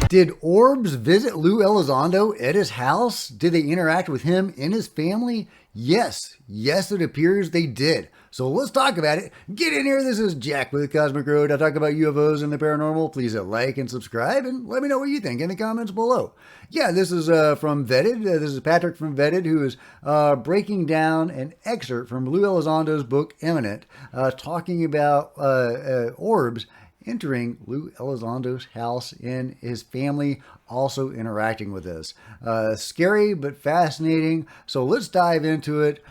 Did Orbs visit Lou Elizondo at his house? Did they interact with him and his family? Yes, it appears they did. So let's talk about it. Get in here. This is Jack with Cosmic Road. I talk about UFOs and the paranormal. Please hit like and subscribe and let me know what you think in the comments below. Yeah, this is from Vetted. This is Patrick from Vetted, who is breaking down an excerpt from Lou Elizondo's book, Imminent, talking about orbs entering Lou Elizondo's house and his family also interacting with this. Scary but fascinating. So let's dive into it.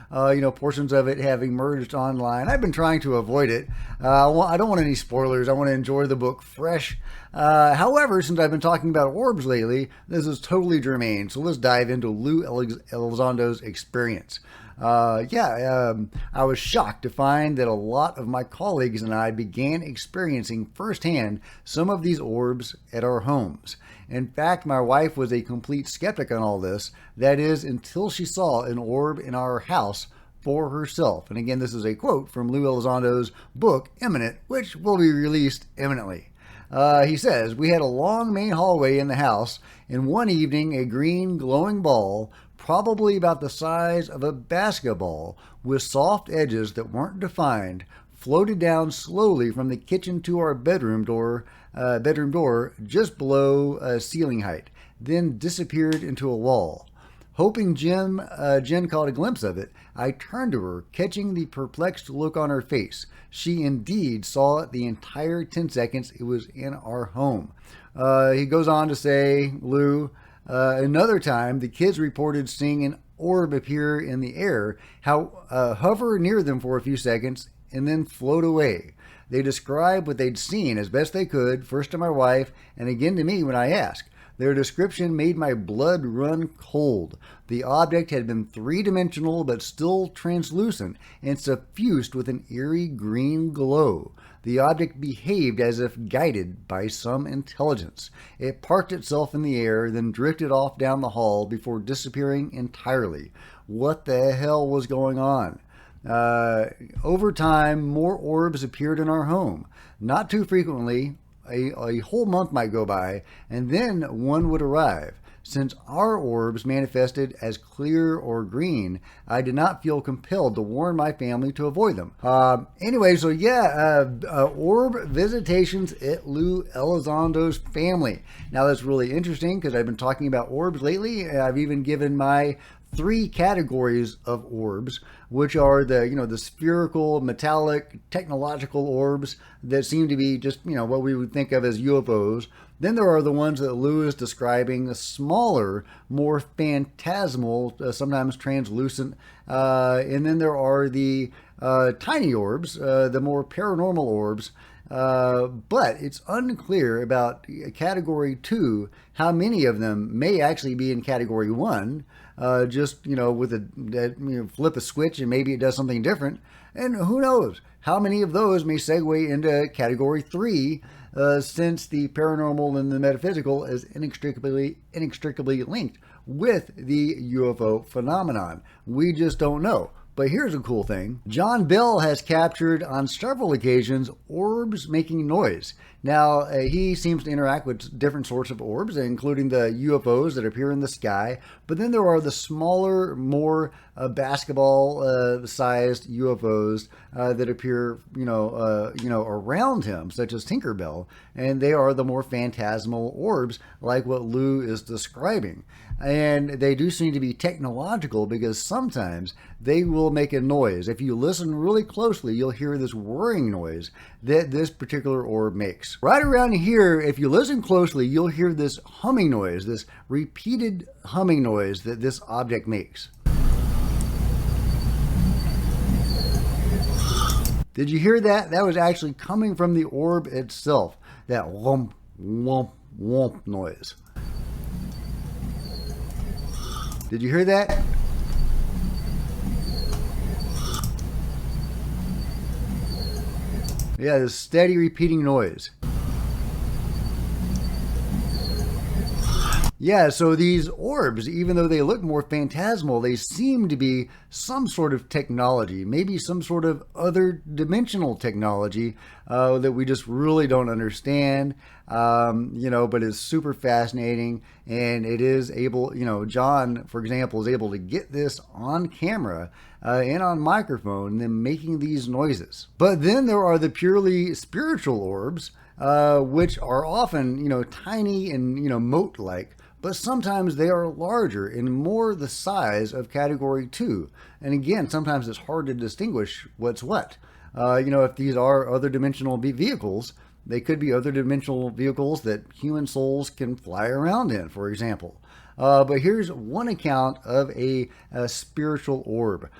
Portions of it have emerged online. I've been trying to avoid it. I don't want any spoilers. I want to enjoy the book fresh. However, since I've been talking about orbs lately, this is totally germane. So let's dive into Lou Elizondo's experience. I was shocked to find that a lot of my colleagues and I began experiencing firsthand some of these orbs at our homes. In fact, my wife was a complete skeptic on all this. That is, until she saw an orb in our house for herself. And again, this is a quote from Lou Elizondo's book, Imminent, which will be released imminently. He says, "We had a long main hallway in the house, and one evening a green glowing ball, probably about the size of a basketball, with soft edges that weren't defined, floated down slowly from the kitchen to our bedroom door just below ceiling height, then disappeared into a wall. Hoping Jen caught a glimpse of it, I turned to her, catching the perplexed look on her face. She indeed saw it the entire 10 seconds it was in our home." He goes on to say, Lou, another time, the kids reported seeing an orb appear in the air, hover near them for a few seconds, and then float away. They described what they'd seen as best they could, first to my wife, and again to me when I asked. Their description made my blood run cold. The object had been three-dimensional but still translucent and suffused with an eerie green glow. The object behaved as if guided by some intelligence. It parked itself in the air, then drifted off down the hall before disappearing entirely. What the hell was going on? Over time, more orbs appeared in our home. Not too frequently. A whole month might go by, and then one would arrive. Since our orbs manifested as clear or green, I did not feel compelled to warn my family to avoid them. Orb visitations at Lou Elizondo's family. Now that's really interesting because I've been talking about orbs lately. I've even given my 3 categories of orbs, which are the spherical, metallic, technological orbs that seem to be just, what we would think of as UFOs. Then there are the ones that Lou is describing, the smaller, more phantasmal, sometimes translucent. And then there are the tiny orbs, the more paranormal orbs. But it's unclear about Category 2, how many of them may actually be in Category 1, flip a switch and maybe it does something different. And who knows how many of those may segue into Category 3, since the paranormal and the metaphysical is inextricably linked with the UFO phenomenon. We just don't know. But here's a cool thing. John Bell has captured on several occasions orbs making noise. Now, he seems to interact with different sorts of orbs, including the UFOs that appear in the sky. But then there are the smaller, more basketball-sized UFOs that appear, around him, such as Tinkerbell. And they are the more phantasmal orbs, like what Lou is describing. And they do seem to be technological because sometimes they will make a noise. If you listen really closely, you'll hear this whirring noise that this particular orb makes. Right around here, if you listen closely, you'll hear this humming noise, this repeated humming noise that this object makes. Did you hear that? That was actually coming from the orb itself. That whomp, whomp, whomp noise. Did you hear that? Yeah, this steady repeating noise. Yeah, so these orbs, even though they look more phantasmal, they seem to be some sort of technology, maybe some sort of other dimensional technology that we just really don't understand, but it's super fascinating. And it is able, John, for example, is able to get this on camera and on microphone, and then making these noises. But then there are the purely spiritual orbs, which are often, tiny and, mote-like, but sometimes they are larger and more the size of category 2. And again, sometimes it's hard to distinguish what's what. If these are other dimensional vehicles, they could be other dimensional vehicles that human souls can fly around in, for example. But here's one account of a spiritual orb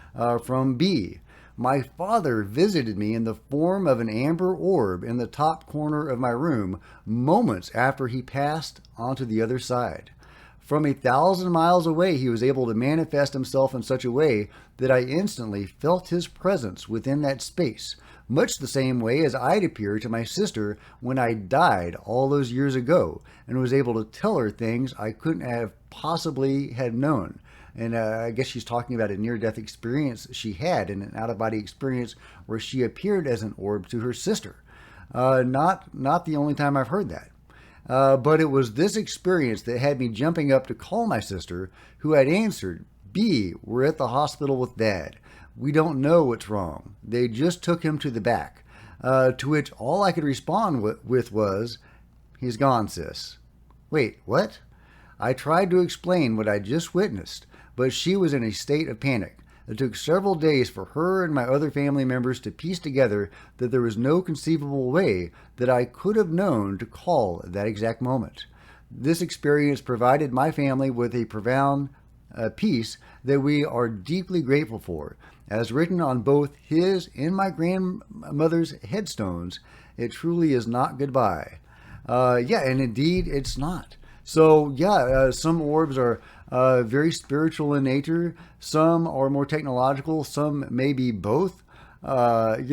from B. My father visited me in the form of an amber orb in the top corner of my room moments after he passed onto the other side. From 1,000 miles away, he was able to manifest himself in such a way that I instantly felt his presence within that space, much the same way as I'd appeared to my sister when I died all those years ago and was able to tell her things I couldn't have possibly had known. And I guess she's talking about a near-death experience she had, and an out-of-body experience where she appeared as an orb to her sister. Not the only time I've heard that. But it was this experience that had me jumping up to call my sister, who had answered, B, we're at the hospital with Dad. We don't know what's wrong. They just took him to the back. To which all I could respond with was, he's gone, sis. Wait, what? I tried to explain what I just witnessed, but she was in a state of panic. It took several days for her and my other family members to piece together that there was no conceivable way that I could have known to call at that exact moment. This experience provided my family with a profound peace that we are deeply grateful for. As written on both his and my grandmother's headstones, it truly is not goodbye. And indeed it's not. So some orbs are very spiritual in nature. Some are more technological. Some may be both. Orbs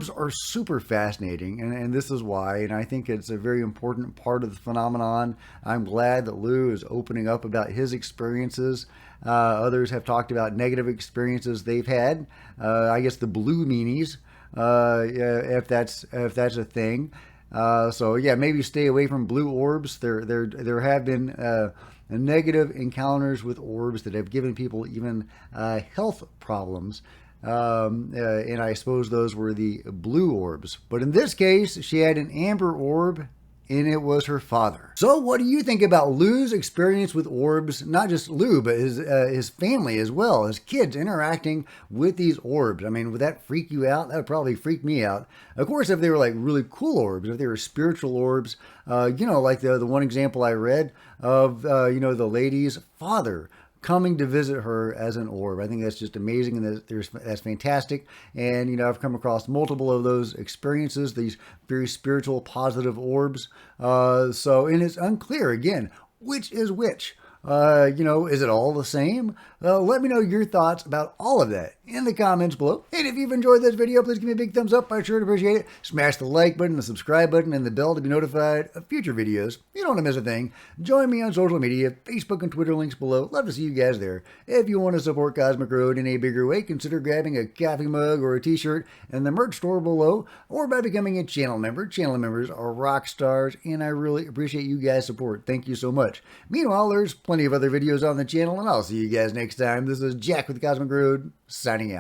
are super fascinating, and this is why. And I think it's a very important part of the phenomenon. I'm glad that Lou is opening up about his experiences. Others have talked about negative experiences they've had. I guess the blue meanies, if that's a thing. Maybe stay away from blue orbs. There have been negative encounters with orbs that have given people even health problems. And I suppose those were the blue orbs. But in this case, she had an amber orb, and it was her father. So what do you think about Lou's experience with orbs? Not just Lou, but his family as well, his kids interacting with these orbs. I mean, would that freak you out? That would probably freak me out. Of course, if they were like really cool orbs, if they were spiritual orbs, like the one example I read of, the lady's father coming to visit her as an orb. I think that's just amazing, and that's fantastic. And, I've come across multiple of those experiences, these very spiritual, positive orbs. And it's unclear, again, which is which. Is it all the same? Let me know your thoughts about all of that in the comments below. And if you've enjoyed this video, please give me a big thumbs up. I sure appreciate it. Smash the like button, the subscribe button, and the bell to be notified of future videos. You don't want to miss a thing. Join me on social media, Facebook and Twitter links below. Love to see you guys there. If you want to support Cosmic Road in a bigger way, consider grabbing a coffee mug or a t-shirt in the merch store below, or by becoming a channel member. Channel members are rock stars, and I really appreciate you guys' support. Thank you so much. Meanwhile, there's plenty of other videos on the channel, and I'll see you guys next time. This is Jack with Cosmic Road, signing out.